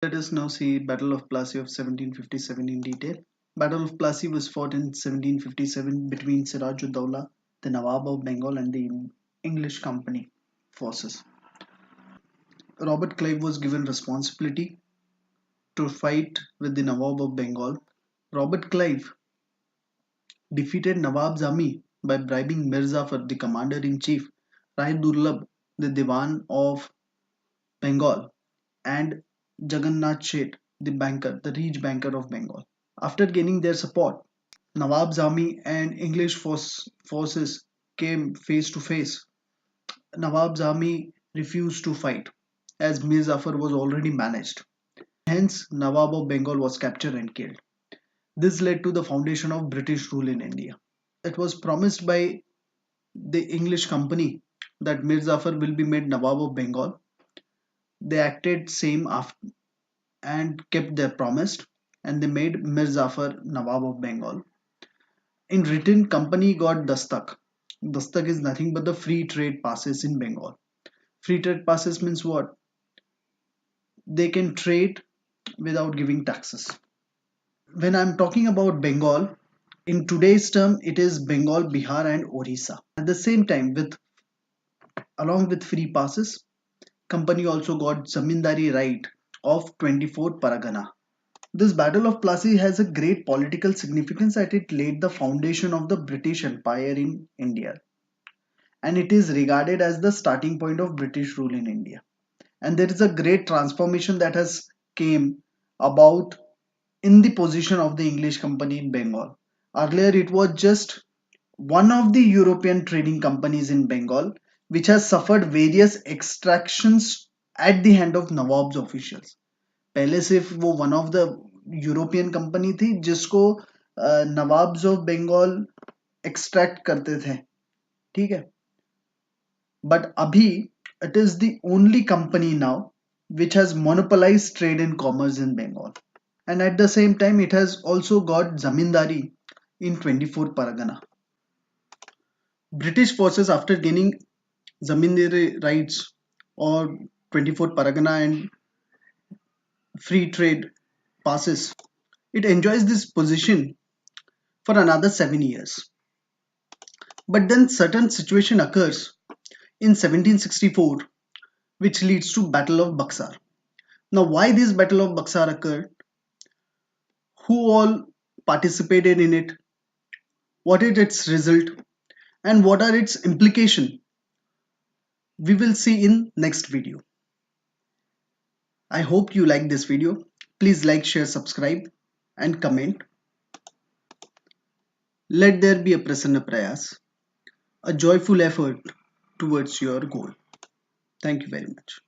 Let us now see Battle of Plassey of 1757 in detail. Battle of Plassey was fought in 1757 between Siraj-ud-Dawla, the Nawab of Bengal, and the English Company forces. Robert Clive was given responsibility to fight with the Nawab of Bengal. Robert Clive defeated Nawab's army by bribing Mir Zafar, the commander-in-chief, Rai Durlab, the Diwan of Bengal, and Jagannath Sheth, the banker, the rich banker of Bengal. After gaining their support, Nawab's army and English forces came face to face. Nawab's army refused to fight as Mir Zafar was already managed. Hence, Nawab of Bengal was captured and killed. This led to the foundation of British rule in India. It was promised by the English company that Mir Zafar will be made Nawab of Bengal. They acted same after and kept their promise, and they made Mir Zafar Nawab of Bengal. In return, company got Dastak. Dastak is nothing but the free trade passes in Bengal. Free trade passes means what? They can trade without giving taxes. When I'm talking about Bengal, in today's term, it is Bengal, Bihar, and Orissa. At the same time, along with free passes, company also got zamindari right of 24 Paragana. This Battle of Plassey has a great political significance as it laid the foundation of the British Empire in India, and it is regarded as the starting point of British rule in India. And there is a great transformation that has came about in the position of the English company in Bengal. Earlier it was just one of the European trading companies in Bengal which has suffered various extractions at the hand of Nawab's officials. पहले सिर्फ वो one of the European company थी जिसको nawabs of Bengal extract करते थे, ठीक है, but अभी it is the only company now which has monopolized trade and commerce in Bengal, and at the same time it has also got zamindari in 24 Paragana. British forces, after gaining zamindari rights or 24 Paragana and free trade passes, it enjoys this position for another 7 years. But then certain situation occurs in 1764 which leads to Battle of Buxar. Now why this Battle of Buxar occurred? Who all participated in it? What is its result? And what are its implications? We will see in next video. I hope you like this video. Please like, share, subscribe and comment. Let there be a Prasanna Prayas, a joyful effort towards your goal. Thank you very much.